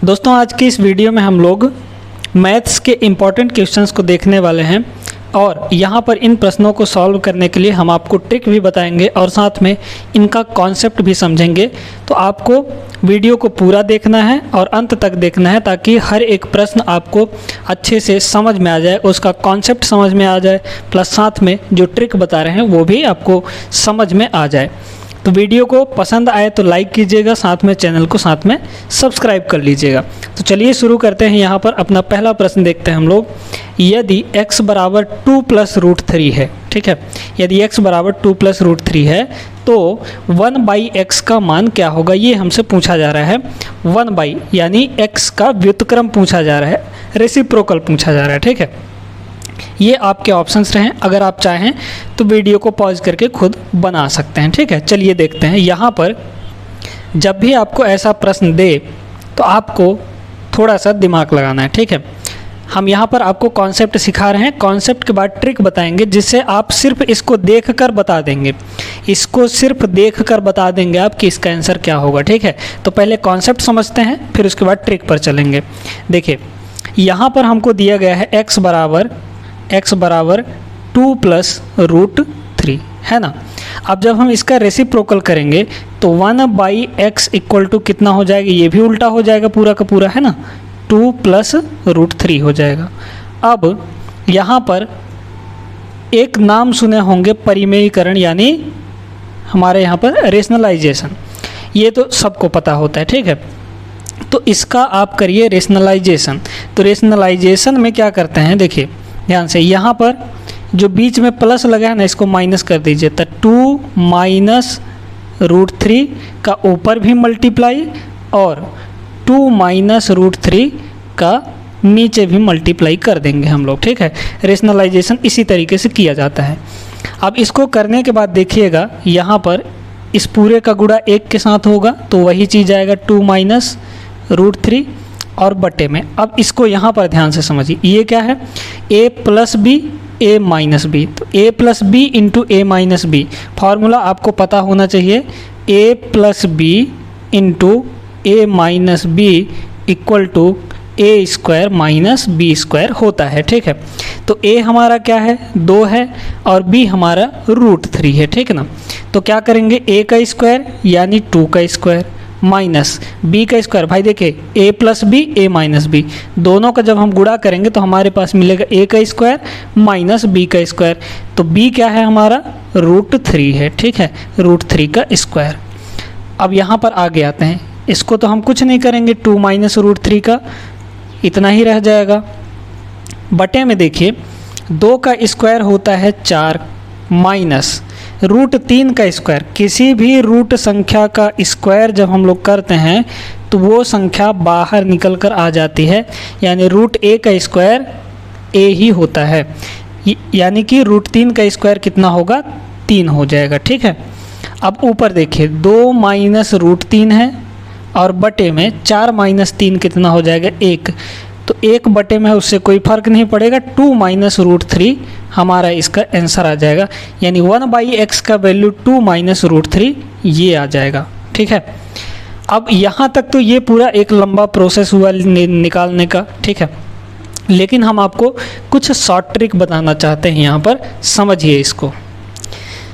दोस्तों आज की इस वीडियो में हम लोग मैथ्स के इम्पॉर्टेंट क्वेश्चंस को देखने वाले हैं और यहाँ पर इन प्रश्नों को सॉल्व करने के लिए हम आपको ट्रिक भी बताएंगे और साथ में इनका कॉन्सेप्ट भी समझेंगे। तो आपको वीडियो को पूरा देखना है और अंत तक देखना है ताकि हर एक प्रश्न आपको अच्छे से समझ में आ जाए, उसका कॉन्सेप्ट समझ में आ जाए, प्लस साथ में जो ट्रिक बता रहे हैं वो भी आपको समझ में आ जाए। तो वीडियो को पसंद आए तो लाइक कीजिएगा, साथ में चैनल को साथ में सब्सक्राइब कर लीजिएगा। तो चलिए शुरू करते हैं। यहाँ पर अपना पहला प्रश्न देखते हैं हम लोग। यदि x बराबर 2 प्लस रूट 3 है, ठीक है, यदि x बराबर 2 प्लस रूट 3 है तो 1/x का मान क्या होगा, ये हमसे पूछा जा रहा है। 1 यानी x का व्युत्क्रम पूछा जा रहा है, रेसिप्रोकल पूछा जा रहा है, ठीक है। ये आपके ऑप्शंस रहें, अगर आप चाहें तो वीडियो को पॉज करके खुद बना सकते हैं, ठीक है। चलिए देखते हैं। यहाँ पर जब भी आपको ऐसा प्रश्न दे तो आपको थोड़ा सा दिमाग लगाना है, ठीक है। हम यहाँ पर आपको कॉन्सेप्ट सिखा रहे हैं, कॉन्सेप्ट के बाद ट्रिक बताएंगे जिससे आप सिर्फ इसको देख कर बता देंगे, इसको सिर्फ देख कर बता देंगे आप कि इसका आंसर क्या होगा, ठीक है। तो पहले कॉन्सेप्ट समझते हैं, फिर उसके बाद ट्रिक पर चलेंगे। देखिए यहाँ पर हमको दिया गया है x बराबर 2 प्लस रूट 3, है ना। अब जब हम इसका रेसिप्रोकल करेंगे तो 1/x इक्वल टू कितना हो जाएगा, ये भी उल्टा हो जाएगा पूरा का पूरा, है ना, 2 प्लस रूट 3 हो जाएगा। अब यहाँ पर एक नाम सुने होंगे परिमेयीकरण, यानी हमारे यहाँ पर रेशनलाइजेशन, ये तो सबको पता होता है, ठीक है। तो इसका आप करिए रेशनलाइजेशन। तो रेशनलाइजेशन में क्या करते हैं, देखिए ध्यान से, यहाँ पर जो बीच में प्लस लगा है ना, इसको माइनस कर दीजिए। तो 2 माइनस रूट 3 का ऊपर भी मल्टीप्लाई और 2 माइनस रूट 3 का नीचे भी मल्टीप्लाई कर देंगे हम लोग, ठीक है। रेशनलाइजेशन इसी तरीके से किया जाता है। अब इसको करने के बाद देखिएगा यहाँ पर इस पूरे का गुणा 1 के साथ होगा तो वही चीज़ आएगा 2 माइनस रूट 3 और बटे में। अब इसको यहाँ पर ध्यान से समझिए, ये क्या है, a plus B a minus B. तो a plus B into a minus B, formula आपको पता होना चाहिए, a plus B into a minus B equal to a square minus B square होता है, ठीक है। तो a हमारा क्या है, 2 है और b हमारा रूट 3 है, ठीक है ना। तो क्या करेंगे, a का स्क्वायर यानी 2 का स्क्वायर माइनस b का स्क्वायर। भाई देखिए a plus B a minus B, दोनों का जब हम गुणा करेंगे तो हमारे पास मिलेगा a का स्क्वायर माइनस b का स्क्वायर। तो b क्या है हमारा, रूट 3 है, ठीक है, रूट 3 का स्क्वायर। अब यहाँ पर आगे आते हैं, इसको तो हम कुछ नहीं करेंगे, 2 माइनस रूट 3 का इतना ही रह जाएगा। बटे में देखिए 2 का स्क्वायर होता है 4 माइनस रूट 3 का स्क्वायर। किसी भी रूट संख्या का स्क्वायर जब हम लोग करते हैं तो वो संख्या बाहर निकल कर आ जाती है, यानी रूट a का स्क्वायर a ही होता है, यानी कि रूट 3 का स्क्वायर कितना होगा, 3 हो जाएगा, ठीक है। अब ऊपर देखिए 2 माइनस रूट 3 है और बटे में 4 माइनस 3 कितना हो जाएगा, 1। तो 1 बटे में उससे कोई फर्क नहीं पड़ेगा, 2 माइनस रूट 3 हमारा इसका आंसर आ जाएगा, यानी 1/x का वैल्यू 2 माइनस रूट 3 ये आ जाएगा, ठीक है। अब यहाँ तक तो ये पूरा एक लंबा प्रोसेस हुआ निकालने का, ठीक है। लेकिन हम आपको कुछ शॉर्ट ट्रिक बताना चाहते हैं, यहाँ पर समझिए इसको।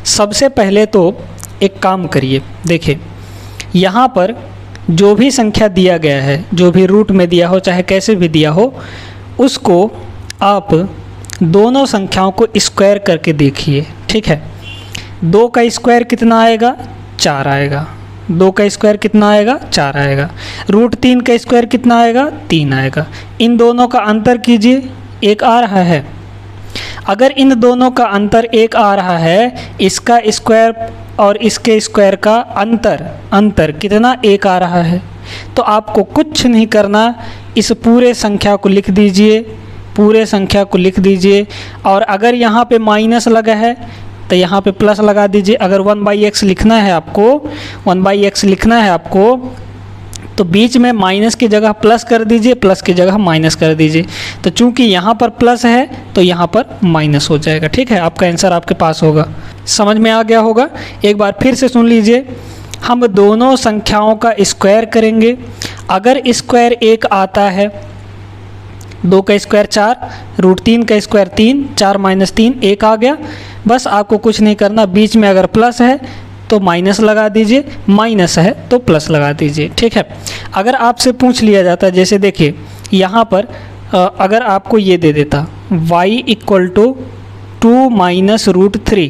सबसे पहले तो एक काम करिए, देखिए यहाँ पर जो भी संख्या दिया गया है, जो भी रूट में दिया हो चाहे कैसे भी दिया हो, उसको आप दोनों संख्याओं को स्क्वायर करके देखिए, ठीक है। 2 का स्क्वायर कितना आएगा, 4 आएगा। 2 का स्क्वायर कितना आएगा, 4 आएगा। रूट 3 का स्क्वायर कितना आएगा, 3 आएगा। इन दोनों का अंतर कीजिए, 1 आ रहा है। अगर इन दोनों का अंतर 1 आ रहा है, इसका स्क्वायर और इसके स्क्वायर का अंतर कितना, 1 आ रहा है, तो आपको कुछ नहीं करना, इस पूरे संख्या को लिख दीजिए, पूरे संख्या को लिख दीजिए। और अगर यहाँ पे माइनस लगा है तो यहाँ पे प्लस लगा दीजिए। अगर 1/x लिखना है आपको, 1/x लिखना है आपको, तो बीच में माइनस की जगह प्लस कर दीजिए, प्लस की जगह माइनस कर दीजिए। तो चूंकि यहाँ पर प्लस है तो यहाँ पर माइनस हो जाएगा, ठीक है। आपका आंसर आपके पास होगा, समझ में आ गया होगा। एक बार फिर से सुन लीजिए, हम दोनों संख्याओं का स्क्वायर करेंगे। अगर स्क्वायर 1 आता है, 2 का स्क्वायर 4, √3 का स्क्वायर 3, 4 - 3 1 आ गया। बस आपको कुछ नहीं करना, बीच में अगर प्लस है तो माइनस लगा दीजिए, माइनस है तो प्लस लगा दीजिए, ठीक है। अगर आपसे पूछ लिया जाता, जैसे देखिए यहाँ पर अगर आपको ये दे देता y = 2 - √3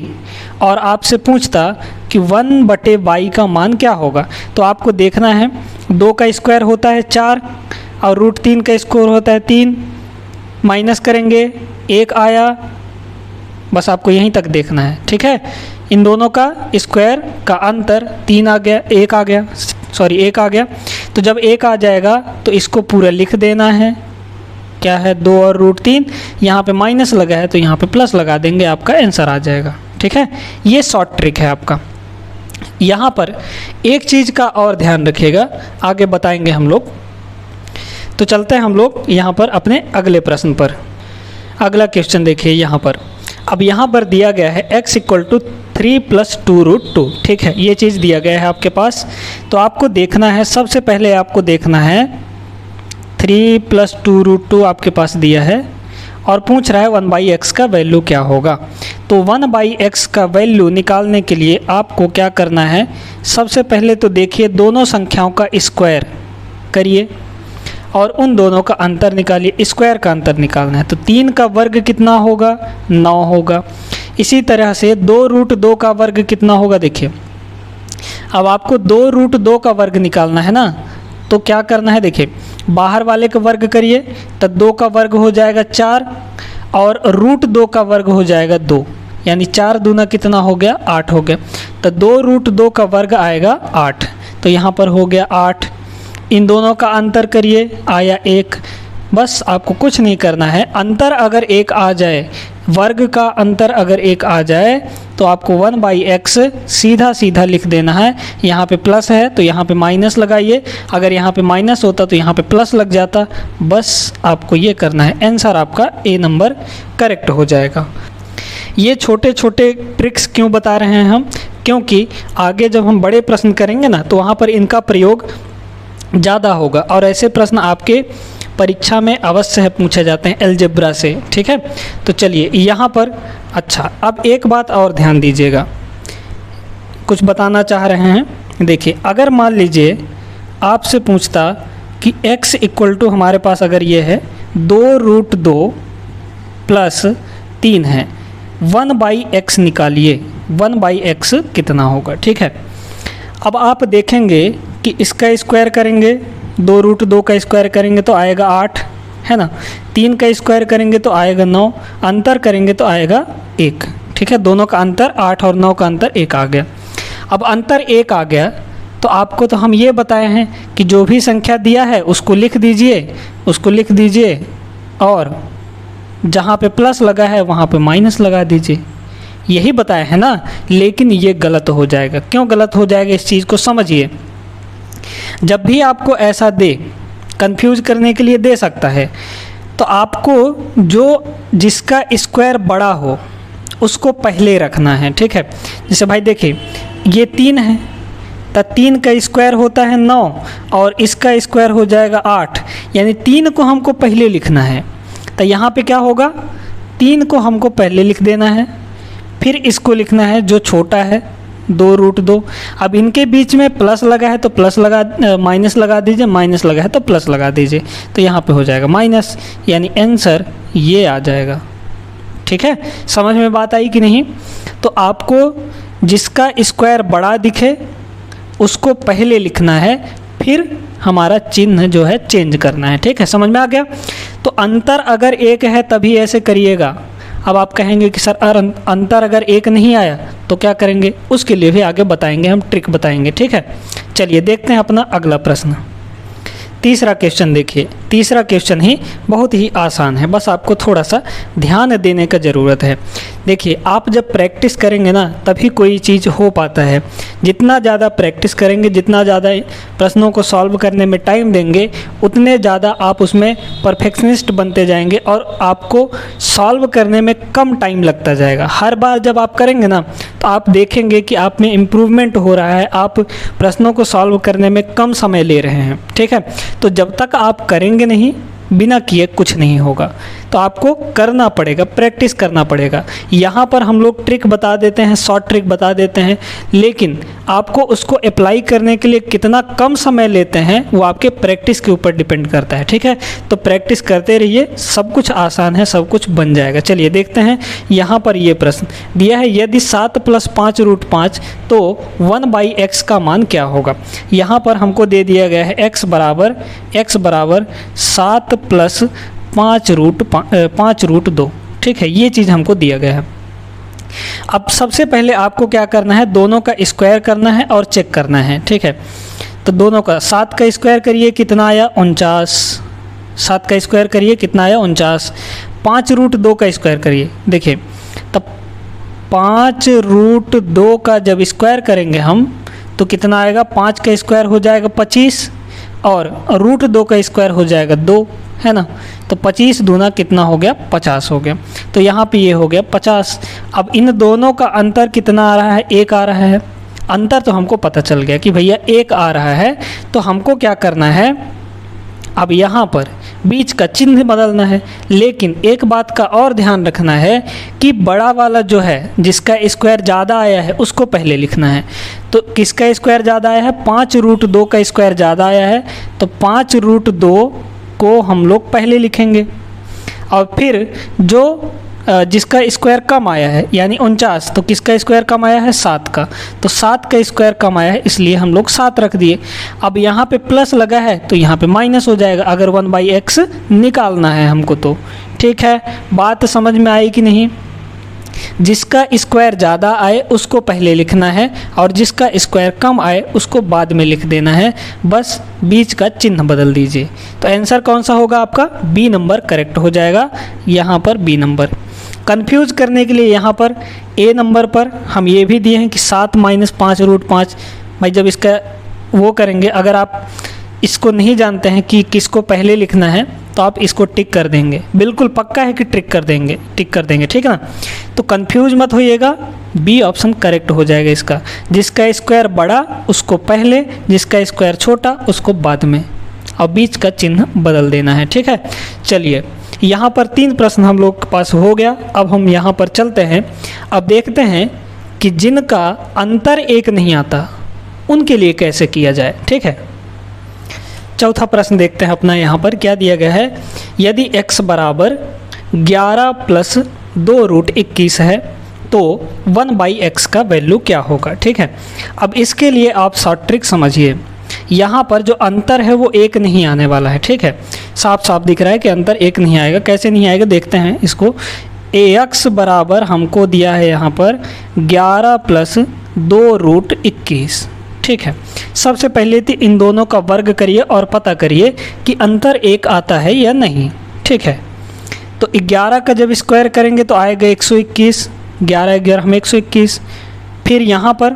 और आपसे पूछता कि 1/y का मान क्या होगा, तो आपको देखना है 2 का स्क्वायर होता है 4 और √3 का स्क्वायर होता है 3, माइनस करेंगे 1 आया। बस आपको यहीं तक देखना है, ठीक है। इन दोनों का स्क्वायर का अंतर 3 आ गया, 1 आ गया, सॉरी 1 आ गया। तो जब 1 आ जाएगा तो इसको पूरा लिख देना है, क्या है 2 और √3, यहाँ पे माइनस लगा है तो यहाँ पे प्लस लगा देंगे, आपका आंसर आ जाएगा, ठीक है। ये शॉर्ट ट्रिक है आपका। यहाँ पर एक चीज़ का और ध्यान रखिएगा, आगे बताएंगे हम लोग। तो चलते हैं हम लोग यहाँ पर अपने अगले प्रश्न पर। अगला क्वेश्चन देखिए यहाँ पर। अब यहाँ पर दिया गया है x = 3 + 2√2, ठीक है। ये चीज़ दिया गया है आपके पास। तो आपको देखना है, सबसे पहले आपको देखना है 3 + 2√2 आपके पास दिया है और पूछ रहा है 1/x का वैल्यू क्या होगा। तो 1/x का वैल्यू निकालने के लिए आपको क्या करना है, सबसे पहले तो देखिए दोनों संख्याओं का स्क्वायर करिए और उन दोनों का अंतर निकालिए। स्क्वायर का अंतर निकालना है, तो 3 का वर्ग कितना होगा, 9 होगा। इसी तरह से 2√2 का वर्ग कितना होगा, देखिए अब आपको 2√2 का वर्ग निकालना है ना, तो क्या करना है, देखिए बाहर वाले का वर्ग करिए तो 2 का वर्ग हो जाएगा 4 और √2 का वर्ग हो जाएगा 2, यानी 4 दूना कितना हो गया, 8 हो गया। तो 2√2 का वर्ग आएगा 8, तो यहाँ पर हो गया 8। इन दोनों का अंतर करिए, आया 1। बस आपको कुछ नहीं करना है, अंतर अगर 1 आ जाए, वर्ग का अंतर अगर 1 आ जाए तो आपको 1/x सीधा सीधा लिख देना है। यहाँ पे प्लस है तो यहाँ पे माइनस लगाइए, अगर यहाँ पे माइनस होता तो यहाँ पे प्लस लग जाता। बस आपको ये करना है, आंसर आपका A नंबर करेक्ट हो जाएगा। ये छोटे छोटे ट्रिक्स क्यों बता रहे हैं हम, क्योंकि आगे जब हम बड़े प्रश्न करेंगे ना तो वहाँ पर इनका प्रयोग ज़्यादा होगा और ऐसे प्रश्न आपके परीक्षा में अवश्य है पूछे जाते हैं अलजेब्रा से, ठीक है। तो चलिए यहाँ पर, अच्छा अब एक बात और ध्यान दीजिएगा, कुछ बताना चाह रहे हैं। देखिए अगर मान लीजिए आपसे पूछता कि x = हमारे पास अगर ये है 2√2 + 3 है, 1/x निकालिए, 1/x कितना होगा, ठीक है। अब आप देखेंगे कि इसका स्क्वायर करेंगे, 2√2 का स्क्वायर करेंगे तो आएगा 8, है ना। 3 का स्क्वायर करेंगे तो आएगा 9, अंतर करेंगे तो आएगा 1, ठीक है। दोनों का अंतर 8 और 9 का अंतर 1 आ गया। अब अंतर 1 आ गया तो आपको तो हम ये बताए हैं कि जो भी संख्या दिया है उसको लिख दीजिए, और जहाँ पे प्लस लगा है वहाँ पे माइनस लगा दीजिए, यही बताया है ना। लेकिन ये गलत हो जाएगा। क्यों गलत हो जाएगा, इस चीज़ को समझिए। जब भी आपको ऐसा दे, कंफ्यूज करने के लिए दे सकता है, तो आपको जिसका स्क्वायर बड़ा हो उसको पहले रखना है, ठीक है। जैसे भाई देखिए ये 3 है तो 3 का स्क्वायर होता है 9 और इसका स्क्वायर हो जाएगा 8, यानी 3 को हमको पहले लिखना है। तो यहाँ पे क्या होगा, 3 को हमको पहले लिख देना है, फिर इसको लिखना है जो छोटा है 2√2। अब इनके बीच में प्लस लगा है तो माइनस लगा दीजिए, माइनस लगा है तो प्लस लगा दीजिए, तो यहाँ पे हो जाएगा माइनस, यानी आंसर ये आ जाएगा, ठीक है। समझ में बात आई कि नहीं। तो आपको जिसका स्क्वायर बड़ा दिखे उसको पहले लिखना है, फिर हमारा चिन्ह जो है चेंज करना है, ठीक है। समझ में आ गया। तो अंतर अगर 1 है तभी ऐसे करिएगा। अब आप कहेंगे कि सर अंतर अगर 1 नहीं आया तो क्या करेंगे, उसके लिए भी आगे बताएंगे, हम ट्रिक बताएंगे, ठीक है। चलिए देखते हैं अपना अगला प्रश्न। तीसरा क्वेश्चन देखिए, तीसरा क्वेश्चन ही बहुत ही आसान है, बस आपको थोड़ा सा ध्यान देने का ज़रूरत है। देखिए, आप जब प्रैक्टिस करेंगे ना तभी कोई चीज़ हो पाता है। जितना ज़्यादा प्रैक्टिस करेंगे, जितना ज़्यादा प्रश्नों को सॉल्व करने में टाइम देंगे, उतने ज़्यादा आप उसमें परफेक्शनिस्ट बनते जाएंगे और आपको सॉल्व करने में कम टाइम लगता जाएगा। हर बार जब आप करेंगे ना तो आप देखेंगे कि आप में इम्प्रूवमेंट हो रहा है, आप प्रश्नों को सॉल्व करने में कम समय ले रहे हैं। ठीक है, तो जब तक आप करेंगे नहीं, बिना किए कुछ नहीं होगा, तो आपको करना पड़ेगा, प्रैक्टिस करना पड़ेगा। यहाँ पर हम लोग ट्रिक बता देते हैं, शॉर्ट ट्रिक बता देते हैं, लेकिन आपको उसको अप्लाई करने के लिए कितना कम समय लेते हैं वो आपके प्रैक्टिस के ऊपर डिपेंड करता है। ठीक है, तो प्रैक्टिस करते रहिए, सब कुछ आसान है, सब कुछ बन जाएगा। चलिए देखते हैं, यहाँ पर ये प्रश्न दिया है, यदि 7 + 5√5 तो 1/x का मान क्या होगा। यहाँ पर हमको दे दिया गया है x बराबर 7 + 5√2। ठीक है, ये चीज़ हमको दिया गया है। अब सबसे पहले आपको क्या करना है, दोनों का स्क्वायर करना है और चेक करना है। ठीक है, तो दोनों का 7 का स्क्वायर करिए, कितना आया 49। 7 का स्क्वायर करिए, कितना आया 49। 5√2 का स्क्वायर करिए, देखिए तब 5√2 का जब स्क्वायर करेंगे हम तो कितना आएगा, 5 का स्क्वायर हो जाएगा 25 और √2 का स्क्वायर हो जाएगा 2, है ना। तो 25 दूना कितना हो गया, 50 हो गया। तो यहाँ पे ये हो गया 50। अब इन दोनों का अंतर कितना आ रहा है, 1 आ रहा है। अंतर तो हमको पता चल गया कि भैया 1 आ रहा है, तो हमको क्या करना है, अब यहाँ पर बीच का चिन्ह बदलना है। लेकिन एक बात का और ध्यान रखना है कि बड़ा वाला जो है, जिसका स्क्वायर ज़्यादा आया है, उसको पहले लिखना है। तो किसका स्क्वायर ज़्यादा आया है, 5√2 का स्क्वायर ज़्यादा आया है, तो 5√2 को हम लोग पहले लिखेंगे। और फिर जो जिसका स्क्वायर कम आया है यानी 49, तो किसका स्क्वायर कम आया है, 7 का, तो 7 का स्क्वायर कम आया है, इसलिए हम लोग 7 रख दिए। अब यहाँ पे प्लस लगा है तो यहाँ पे माइनस हो जाएगा, अगर 1/x निकालना है हमको तो। ठीक है, बात समझ में आई कि नहीं। जिसका स्क्वायर ज़्यादा आए उसको पहले लिखना है और जिसका स्क्वायर कम आए उसको बाद में लिख देना है, बस बीच का चिन्ह बदल दीजिए। तो आंसर कौन सा होगा आपका, बी नंबर करेक्ट हो जाएगा। यहाँ पर बी नंबर। कंफ्यूज करने के लिए यहाँ पर ए नंबर पर हम ये भी दिए हैं कि 7 - 5√5। भाई जब इसका वो करेंगे, अगर आप इसको नहीं जानते हैं कि किसको पहले लिखना है तो आप इसको टिक कर देंगे, बिल्कुल पक्का है कि टिक कर देंगे। ठीक है ना। तो कंफ्यूज मत होइएगा, बी ऑप्शन करेक्ट हो जाएगा इसका। जिसका स्क्वायर बड़ा उसको पहले, जिसका स्क्वायर छोटा उसको बाद में, और बीच का चिन्ह बदल देना है। ठीक है, चलिए यहाँ पर 3 प्रश्न हम लोग के पास हो गया। अब हम यहाँ पर चलते हैं, अब देखते हैं कि जिनका अंतर 1 नहीं आता उनके लिए कैसे किया जाए। ठीक है, चौथा प्रश्न देखते हैं अपना। यहाँ पर क्या दिया गया है, यदि x बराबर 11 + 2√21 है तो 1/x का वैल्यू क्या होगा। ठीक है, अब इसके लिए आप शॉर्ट ट्रिक समझिए। यहाँ पर जो अंतर है वो 1 नहीं आने वाला है। ठीक है, साफ साफ दिख रहा है कि अंतर 1 नहीं आएगा। कैसे नहीं आएगा देखते हैं इसको। x बराबर हमको दिया है यहाँ पर 11 + 2√21। ठीक है, सबसे पहले तो इन दोनों का वर्ग करिए और पता करिए कि अंतर 1 आता है या नहीं। ठीक है, तो 11 का जब स्क्वायर करेंगे तो आएगा 121, 11 में 121। फिर यहाँ पर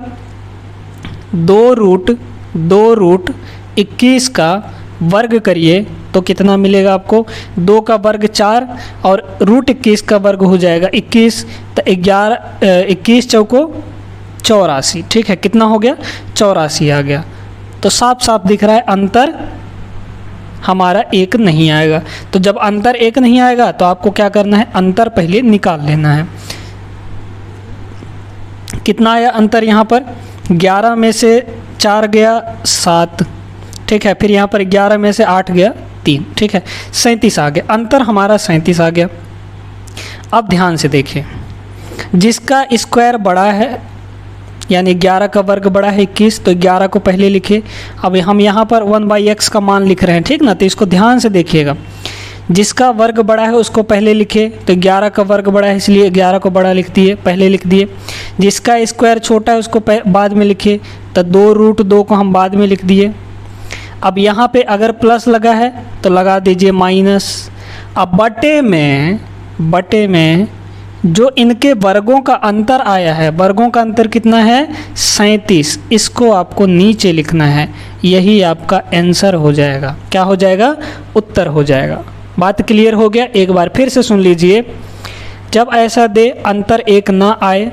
2√21 का वर्ग करिए तो कितना मिलेगा आपको, 2 का वर्ग 4 और √21 का वर्ग हो जाएगा 21, तो 21 चौको 84। ठीक है, कितना हो गया, 84 आ गया। तो साफ साफ दिख रहा है अंतर हमारा 1 नहीं आएगा। तो जब अंतर 1 नहीं आएगा तो आपको क्या करना है, अंतर पहले निकाल लेना है। कितना आया अंतर, यहाँ पर 11 में से 4 गया 7। ठीक है, फिर यहाँ पर 11 में से 8 गया 3। ठीक है, 37 आ गया, अंतर हमारा 37 आ गया। अब ध्यान से देखिए, जिसका स्क्वायर बड़ा है यानी 11 का वर्ग बड़ा है 21, तो 11 को पहले लिखे। अब हम यहाँ पर 1/x का मान लिख रहे हैं, ठीक ना, तो इसको ध्यान से देखिएगा। जिसका वर्ग बड़ा है उसको पहले लिखे, तो 11 का वर्ग बड़ा है इसलिए 11 को बड़ा लिख दिए, पहले लिख दिए। जिसका स्क्वायर छोटा है उसको बाद में लिखे, तो 2√2 को हम बाद में लिख दिए। अब यहाँ पे अगर प्लस लगा है तो लगा दीजिए माइनस। अब बटे में जो इनके वर्गों का अंतर आया है, वर्गों का अंतर कितना है 37, इसको आपको नीचे लिखना है। यही आपका आंसर हो जाएगा। क्या हो जाएगा? उत्तर हो जाएगा। बात क्लियर हो गया? एक बार फिर से सुन लीजिए। जब ऐसा दे अंतर एक ना आए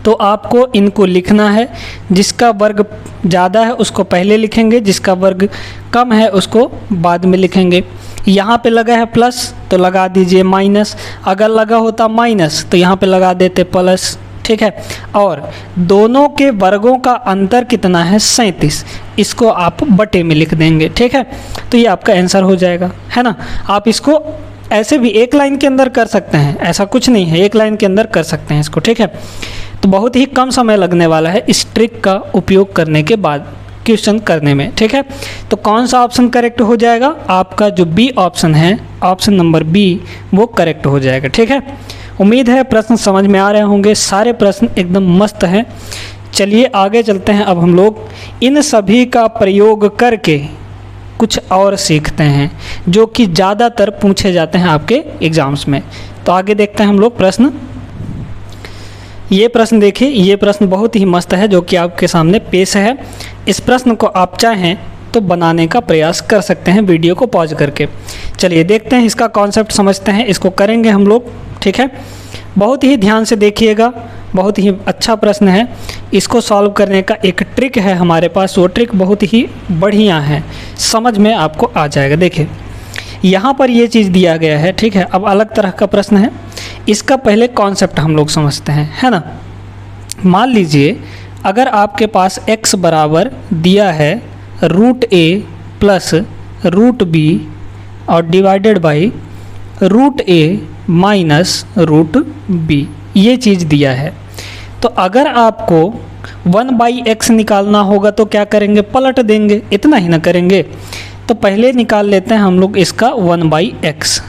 तो आपको इनको लिखना है। जिसका वर्ग ज़्यादा है उसको पहले लिखेंगे, जिसका वर्ग कम है उसको बाद में लिखेंगे। यहाँ पे लगा है प्लस तो लगा दीजिए माइनस, अगर लगा होता माइनस तो यहाँ पे लगा देते प्लस। ठीक है, और दोनों के वर्गों का अंतर कितना है 37, इसको आप बटे में लिख देंगे। ठीक है, तो ये आपका आंसर हो जाएगा, है ना। आप इसको ऐसे भी एक लाइन के अंदर कर सकते हैं, ऐसा कुछ नहीं है, एक लाइन के अंदर कर सकते हैं इसको। ठीक है, तो बहुत ही कम समय लगने वाला है इस ट्रिक का उपयोग करने के बाद क्वेश्चन करने में। ठीक है, तो कौन सा ऑप्शन करेक्ट हो जाएगा? आपका जो बी ऑप्शन है, ऑप्शन नंबर बी, वो करेक्ट हो जाएगा। ठीक है, उम्मीद है प्रश्न समझ में आ रहे होंगे। सारे प्रश्न एकदम मस्त हैं। चलिए आगे चलते हैं। अब हम लोग इन सभी का प्रयोग करके कुछ और सीखते हैं जो कि ज़्यादातर पूछे जाते हैं आपके एग्ज़ाम्स में। तो आगे देखते हैं हम लोग प्रश्न। ये प्रश्न देखिए, ये प्रश्न बहुत ही मस्त है जो कि आपके सामने पेश है। इस प्रश्न को आप चाहें तो बनाने का प्रयास कर सकते हैं वीडियो को पॉज करके। चलिए देखते हैं, इसका कॉन्सेप्ट समझते हैं, इसको करेंगे हम लोग। ठीक है, बहुत ही ध्यान से देखिएगा, बहुत ही अच्छा प्रश्न है। इसको सॉल्व करने का एक ट्रिक है हमारे पास, वो ट्रिक बहुत ही बढ़िया है, समझ में आपको आ जाएगा। देखिए यहाँ पर ये चीज़ दिया गया है। ठीक है, अब अलग तरह का प्रश्न है, इसका पहले कॉन्सेप्ट हम लोग समझते हैं, है ना। मान लीजिए अगर आपके पास x बराबर दिया है √a प्लस √b और divided by √a minus √b, ये चीज़ दिया है। तो अगर आपको 1/x निकालना होगा तो क्या करेंगे? पलट देंगे, इतना ही ना करेंगे। तो पहले निकाल लेते हैं हम लोग इसका 1/x।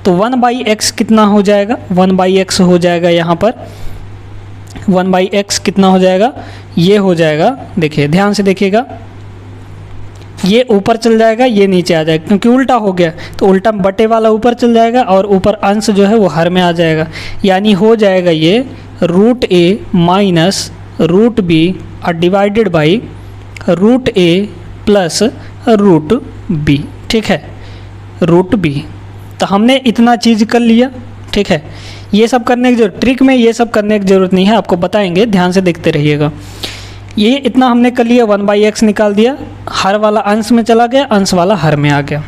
तो 1/x कितना हो जाएगा? 1/x हो जाएगा यहाँ पर 1/x कितना हो जाएगा? ये हो जाएगा, देखिए ध्यान से देखिएगा, ये ऊपर चल जाएगा, ये नीचे आ जाएगा, क्योंकि उल्टा हो गया। तो उल्टा बटे वाला ऊपर चल जाएगा और ऊपर अंश जो है वो हर में आ जाएगा। यानी हो जाएगा ये √a माइनस √b और divided by √a plus √b। ठीक है, √b। तो हमने इतना चीज़ कर लिया। ठीक है, ये सब करने की जो ट्रिक में ये सब करने की ज़रूरत नहीं है, आपको बताएंगे, ध्यान से देखते रहिएगा। ये इतना हमने कर लिया, 1/x निकाल दिया, हर वाला अंश में चला गया, अंश वाला हर में आ गया।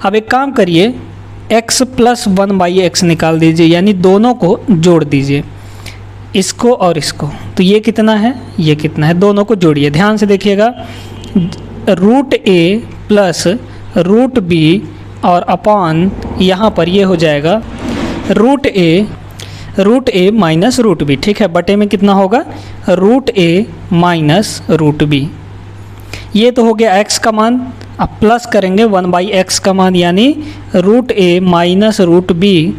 अब एक काम करिए, x प्लस 1/x निकाल दीजिए, यानी दोनों को जोड़ दीजिए, इसको और इसको। तो ये कितना है, ये कितना है, दोनों को जोड़िए। ध्यान से देखिएगा, √a प्लस √b और अपॉन यहाँ पर ये हो जाएगा √a माइनस √b। ठीक है, बटे में कितना होगा? √a minus √b। ये तो हो गया x का मान। अब प्लस करेंगे 1/x का मान, यानी √a माइनस √b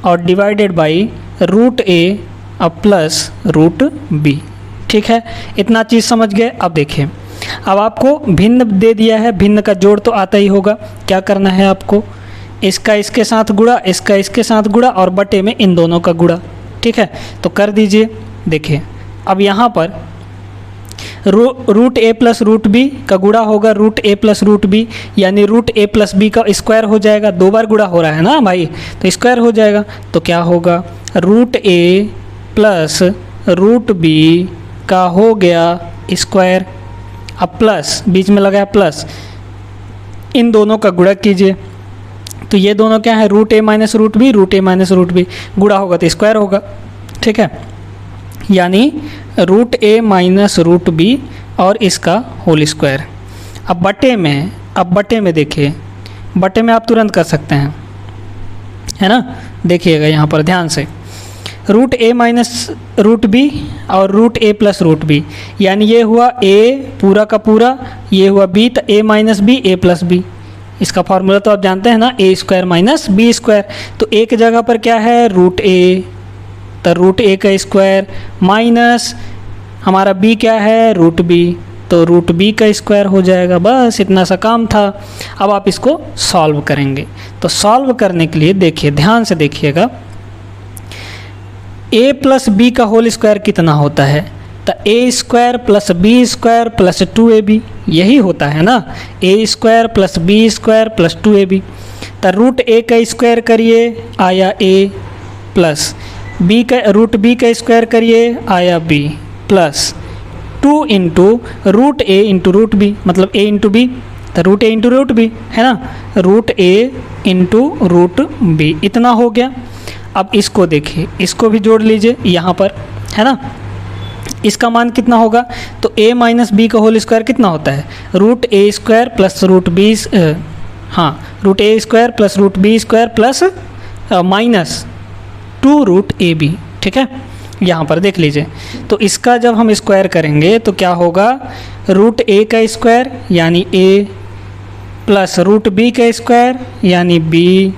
और डिवाइडेड बाई √a अब प्लस √b। ठीक है, इतना चीज़ समझ गए। अब देखिए, अब आपको भिन्न दे दिया है, भिन्न का जोड़ तो आता ही होगा। क्या करना है आपको? इसका इसके साथ गुणा, इसका इसके साथ गुणा और बटे में इन दोनों का गुणा। ठीक है, तो कर दीजिए। देखिए अब यहाँ पर √a प्लस √b का गुणा होगा √a प्लस √b, यानी √a प्लस b का स्क्वायर हो जाएगा। 2 बार गुणा हो रहा है ना भाई, तो स्क्वायर हो जाएगा। तो क्या होगा? √a प्लस √b का हो गया स्क्वायर। अब प्लस बीच में लगा है प्लस, इन दोनों का गुणा कीजिए। तो ये दोनों क्या है? √a minus √b, √a minus √b, गुणा होगा तो स्क्वायर होगा। ठीक है, यानी √a माइनस √b और इसका होल स्क्वायर। अब बटे में देखिए, बटे में आप तुरंत कर सकते हैं, है ना। देखिएगा यहाँ पर ध्यान से, √a माइनस √b और √a प्लस √b, यानी ये हुआ a पूरा का पूरा, ये हुआ b, तो a minus b a plus b। इसका फार्मूला तो आप जानते हैं ना, a² माइनस b²। तो एक जगह पर क्या है? √a, तो √a का स्क्वायर माइनस हमारा b क्या है? √b, तो रूट बी का स्क्वायर हो जाएगा। बस इतना सा काम था। अब आप इसको सॉल्व करेंगे। तो सॉल्व करने के लिए देखिए, ध्यान से देखिएगा, a प्लस बी का होल स्क्वायर कितना होता है? तो A square plus B square plus 2ab, यही होता है ना, A square plus B square plus 2ab। तो रूट ए का स्क्वायर करिए, आया a, प्लस बी का रूट बी का स्क्वायर करिए, आया b, plus 2 into root A into root B, मतलब a इंटू बी, तो root A into root B है ना, root A into root B, इतना हो गया। अब इसको देखिए, इसको भी जोड़ लीजिए यहाँ पर, है ना। इसका मान कितना होगा? तो a माइनस बी का होल स्क्वायर कितना होता है? Root A square plus root B, हाँ, root A square plus root B square plus minus 2 root A B, ठीक है। यहाँ पर देख लीजिए, तो इसका जब हम स्क्वायर करेंगे तो क्या होगा? रूट ए का स्क्वायर यानी a प्लस रूट बी का स्क्वायर यानी b,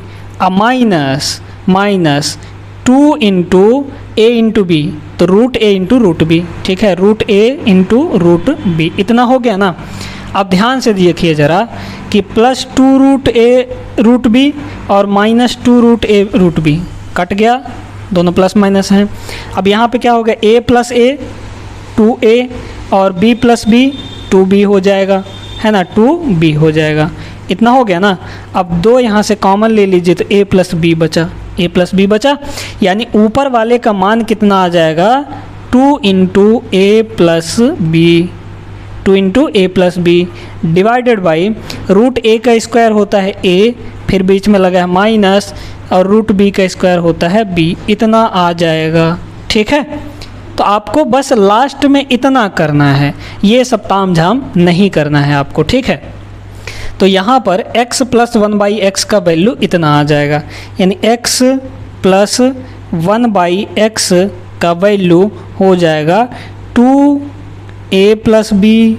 माइनस 2 इंटू ए इंटू बी, तो root A into root B, ठीक है, root A into root B, इतना हो गया ना। अब ध्यान से देखिए ज़रा कि प्लस 2 रूट ए रूट बी और माइनस 2 रूट ए रूट बी कट गया, दोनों प्लस माइनस हैं। अब यहाँ पे क्या हो गया? a प्लस ए 2a और b प्लस बी 2b हो जाएगा, है ना, 2b हो जाएगा, इतना हो गया ना। अब 2 यहाँ से कॉमन ले लीजिए तो a प्लस बी बचा, a प्लस बी बचा, यानी ऊपर वाले का मान कितना आ जाएगा? 2 into A plus B, 2 into A plus B divided by root A का स्क्वायर होता है a, फिर बीच में लगा है माइनस, और रूट बी का स्क्वायर होता है b, इतना आ जाएगा, ठीक है। तो आपको बस लास्ट में इतना करना है, ये सब ताम झाम नहीं करना है आपको, ठीक है। तो यहाँ पर x प्लस 1/x का वैल्यू इतना आ जाएगा, यानी x प्लस 1/x का वैल्यू हो जाएगा 2a प्लस बी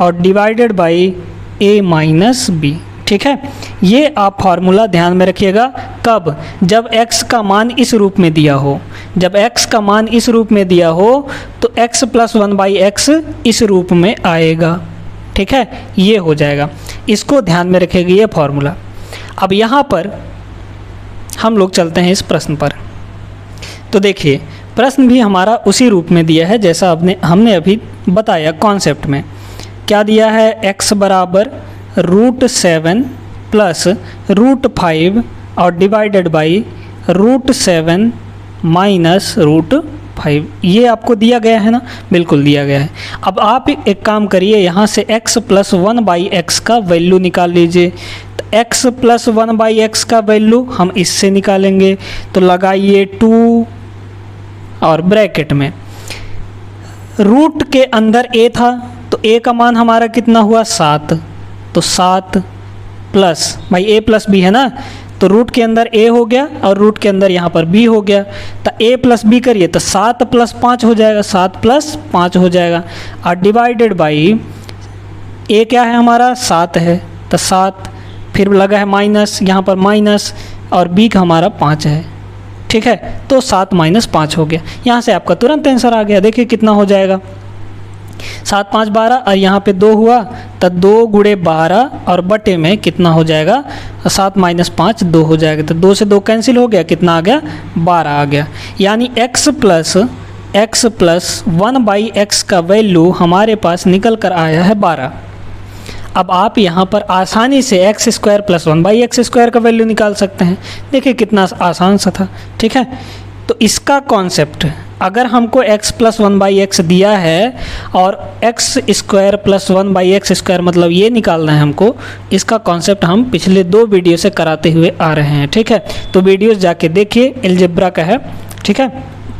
और divided by a minus B, ठीक है। ये आप फार्मूला ध्यान में रखिएगा। कब? जब x का मान इस रूप में दिया हो, जब x का मान इस रूप में दिया हो तो x प्लस 1/x इस रूप में आएगा, ठीक है, ये हो जाएगा। इसको ध्यान में रखिएगा, ये फार्मूला। अब यहाँ पर हम लोग चलते हैं इस प्रश्न पर। तो देखिए, प्रश्न भी हमारा उसी रूप में दिया है जैसा हमने अभी बताया कॉन्सेप्ट में। क्या दिया है? x बराबर √7 प्लस √5 और डिवाइडेड बाई √7 माइनस √5, ये आपको दिया गया है ना, बिल्कुल दिया गया है। अब आप एक काम करिए, यहाँ से x प्लस 1/x का वैल्यू निकाल लीजिए। तो x प्लस 1/x का वैल्यू हम इससे निकालेंगे, तो लगाइए 2 और ब्रैकेट में रूट के अंदर a था, तो a का मान हमारा कितना हुआ? 7, तो 7 प्लस भाई a प्लस b है ना, तो रूट के अंदर a हो गया और रूट के अंदर यहाँ पर b हो गया, तो a प्लस b करिए तो 7 प्लस 5 हो जाएगा, 7 प्लस 5 हो जाएगा, और डिवाइडेड बाई a क्या है हमारा? 7 है, तो 7, फिर लगा है माइनस, यहाँ पर माइनस, और b का हमारा 5 है, ठीक है। तो 7 माइनस 5 हो गया, यहाँ से आपका तुरंत आंसर आ गया। देखिए कितना हो जाएगा, 7 5 12 और यहाँ पे 2 हुआ, तो 2 गुणे 12 और बटे में कितना हो जाएगा? 7 माइनस 5 2 हो जाएगा, तो 2 से 2 कैंसिल हो गया, कितना आ गया? 12 आ गया। यानी x प्लस 1/x का वैल्यू हमारे पास निकल कर आया है 12। अब आप यहाँ पर आसानी से x square plus 1/x square का वैल्यू निकाल सकते हैं। देखिए कितना आसान सा था, ठीक है। तो इसका कॉन्सेप्ट, अगर हमको x प्लस 1/x दिया है और x square plus 1/x square मतलब ये निकालना है हमको, इसका कॉन्सेप्ट हम पिछले 2 वीडियो से कराते हुए आ रहे हैं, ठीक है। तो वीडियोस जाके देखिए, अलजेब्रा का है, ठीक है,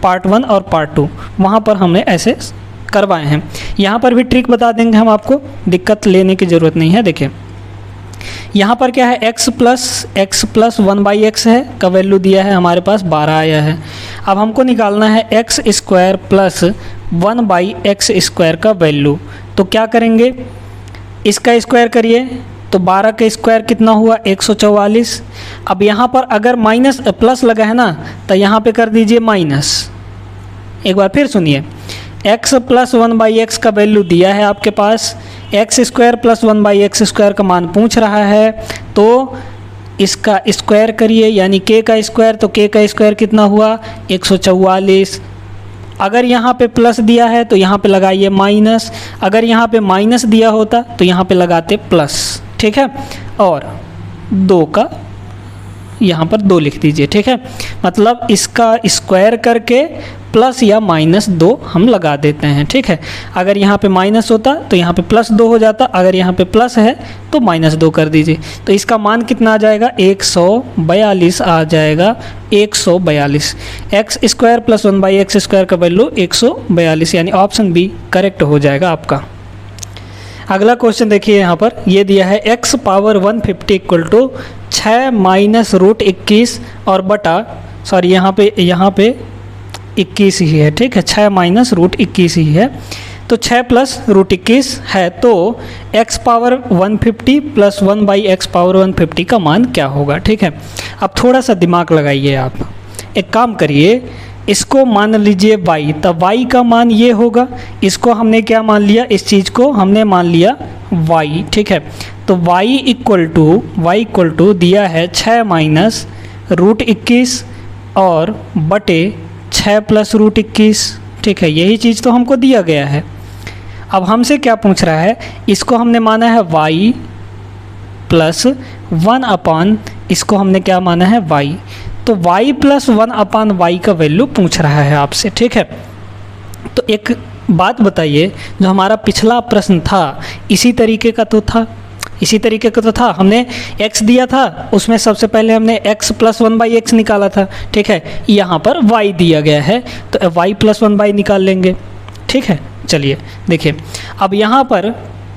पार्ट 1 और पार्ट 2, वहाँ पर हमने ऐसे करवाए हैं। यहाँ पर भी ट्रिक बता देंगे हम आपको, दिक्कत लेने की ज़रूरत नहीं है। देखिए यहाँ पर क्या है, x प्लस 1/x है का वैल्यू दिया है हमारे पास 12 आया है। अब हमको निकालना है x square plus 1/x square का वैल्यू। तो क्या करेंगे, इसका स्क्वायर करिए, तो 12 का स्क्वायर कितना हुआ? 144। अब यहाँ पर अगर माइनस प्लस लगा है ना, तो यहाँ पे कर दीजिए माइनस। एक बार फिर सुनिए, x प्लस 1/x का वैल्यू दिया है आपके पास, X square plus 1/x square का मान पूछ रहा है, तो इसका स्क्वायर करिए यानी k का स्क्वायर, तो k का स्क्वायर कितना हुआ 144। अगर यहाँ पे प्लस दिया है तो यहाँ पे लगाइए माइनस, अगर यहाँ पे माइनस दिया होता तो यहाँ पे लगाते प्लस, ठीक है। और 2 का यहाँ पर 2 लिख दीजिए, ठीक है। मतलब इसका स्क्वायर करके प्लस या माइनस 2 हम लगा देते हैं, ठीक है। अगर यहाँ पे माइनस होता तो यहाँ पे प्लस 2 हो जाता, अगर यहाँ पे प्लस है तो माइनस 2 कर दीजिए। तो इसका मान कितना आ जाएगा 142 आ जाएगा, 142। X square plus 1/x square का वैल्यू 142, यानी ऑप्शन बी करेक्ट हो जाएगा आपका। अगला क्वेश्चन देखिए, यहाँ पर ये दिया है x power 150 equal to 6 minus root 21 और बटा, सॉरी यहाँ पे 21 ही है, ठीक है, 6 माइनस रूट 21 ही है, तो 6 प्लस रूट 21 है, तो x power 150 plus 1/x power 150 का मान क्या होगा, ठीक है। अब थोड़ा सा दिमाग लगाइए आप, एक काम करिए, इसको मान लीजिए y, तब y का मान ये होगा, इसको हमने क्या मान लिया, इस चीज़ को हमने मान लिया y, ठीक है। तो y इक्वल टू दिया है 6 माइनस रूट 21 और बटे 6 प्लस रूट 21, ठीक है, यही चीज़ तो हमको दिया गया है। अब हमसे क्या पूछ रहा है, इसको हमने माना है y प्लस 1 अपान, इसको हमने क्या माना है y, तो y प्लस 1 अपान y का वैल्यू पूछ रहा है आपसे, ठीक है। तो एक बात बताइए, जो हमारा पिछला प्रश्न था इसी तरीके का तो था, हमने x दिया था, उसमें सबसे पहले हमने x प्लस 1/x निकाला था, ठीक है। यहाँ पर y दिया गया है तो y प्लस 1/y निकाल लेंगे, ठीक है। चलिए देखिए, अब यहाँ पर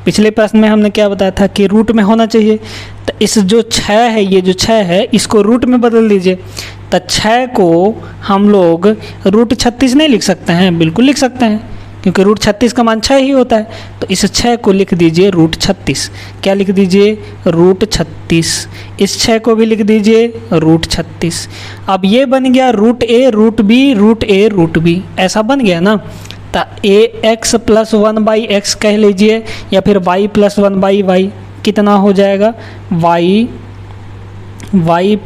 पिछले प्रश्न में हमने क्या बताया था कि रूट में होना चाहिए, तो इस जो 6 है, ये जो 6 है इसको रूट में बदल दीजिए, तो 6 को हम लोग रूट 36 नहीं लिख सकते हैं, बिल्कुल लिख सकते हैं, क्योंकि रूट 36 का मान 6 ही होता है। तो इस 6 को लिख दीजिए रूट 36, क्या लिख दीजिए रूट 36, इस 6 को भी लिख दीजिए रूट 36। अब ये बन गया root a root b root a root b, ऐसा बन गया ना। तो ax प्लस 1/x कह लीजिए या फिर y प्लस 1/y, कितना हो जाएगा y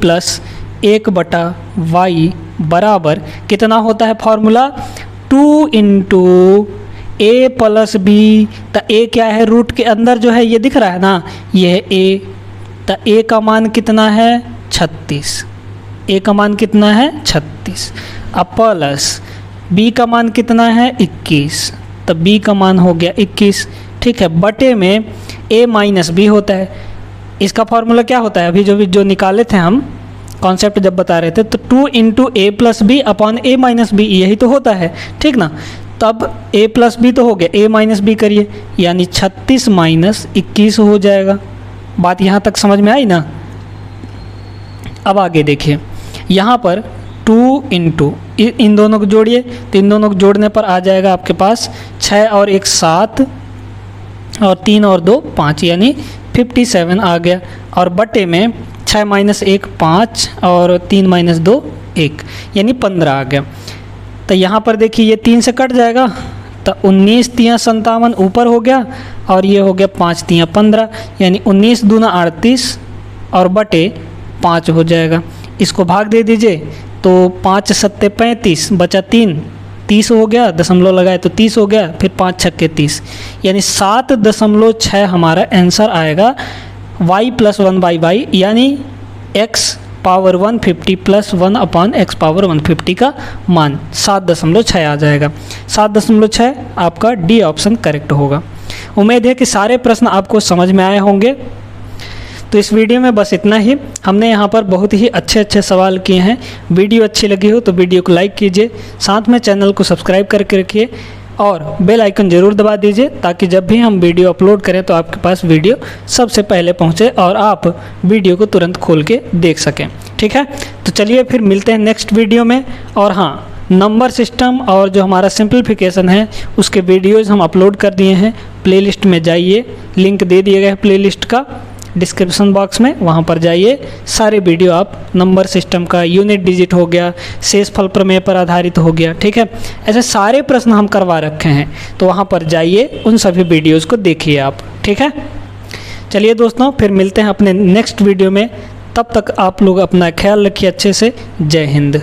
प्लस 1/y बराबर कितना होता है formula 2 into A plus B. तो ए क्या है, रूट के अंदर जो है ये दिख रहा है ना, ये है ए, तो ए का मान कितना है 36, ए का मान कितना है 36, अब प्लस बी का मान कितना है 21, तो बी का मान हो गया 21, ठीक है। बटे में ए माइनस बी होता है, इसका फॉर्मूला क्या होता है, अभी जो निकाले थे हम कॉन्सेप्ट जब बता रहे थे, तो 2 into A plus B upon A minus B, यही तो होता है, ठीक ना। तब a प्लस बी तो हो गया, a माइनस बी करिए, यानी 36 माइनस 21 हो जाएगा। बात यहाँ तक समझ में आई ना। अब आगे देखिए, यहाँ पर 2 इंटू इन दोनों को जोड़िए, तो इन दोनों को जोड़ने पर आ जाएगा आपके पास 6 और 1 7 और 3 और 2 5, यानी 57 आ गया। और बटे में 6 माइनस 1 5 और 3 माइनस 2 1, यानी 15 आ गया। तो यहाँ पर देखिए ये 3 से कट जाएगा, तो 19 3 57 ऊपर हो गया और ये हो गया 5 3 15, यानी 19 दूना 38 और बटे 5 हो जाएगा। इसको भाग दे दीजिए, तो 5 7 35 बचा 3, 30 हो गया, दशमलव लगाए तो 30 हो गया, फिर 5 6 30, यानी 7.6 हमारा आंसर आएगा y प्लस 1/y, यानी x power 150 plus 1 upon x power 150 का मान 7.6 आ जाएगा। 7.6 आपका डी ऑप्शन करेक्ट होगा। उम्मीद है कि सारे प्रश्न आपको समझ में आए होंगे। तो इस वीडियो में बस इतना ही। हमने यहाँ पर बहुत ही अच्छे सवाल किए हैं। वीडियो अच्छी लगी हो तो वीडियो को लाइक कीजिए, साथ में चैनल को सब्सक्राइब करके रखिए और बेल आइकन ज़रूर दबा दीजिए, ताकि जब भी हम वीडियो अपलोड करें तो आपके पास वीडियो सबसे पहले पहुंचे और आप वीडियो को तुरंत खोल के देख सकें। ठीक है, तो चलिए फिर मिलते हैं नेक्स्ट वीडियो में। और हाँ, नंबर सिस्टम और जो हमारा सिंप्लीफिकेशन है उसके वीडियोज़ हम अपलोड कर दिए हैं। प्लेलिस्ट में जाइए, लिंक दे दिया गया है प्लेलिस्ट का, डिस्क्रिप्शन बॉक्स में, वहाँ पर जाइए, सारे वीडियो आप नंबर सिस्टम का, यूनिट डिजिट हो गया, शेषफल प्रमेय पर आधारित हो गया, ठीक है, ऐसे सारे प्रश्न हम करवा रखे हैं, तो वहाँ पर जाइए, उन सभी वीडियोज़ को देखिए आप, ठीक है। चलिए दोस्तों, फिर मिलते हैं अपने नेक्स्ट वीडियो में, तब तक आप लोग अपना ख्याल रखिए अच्छे से। जय हिंद।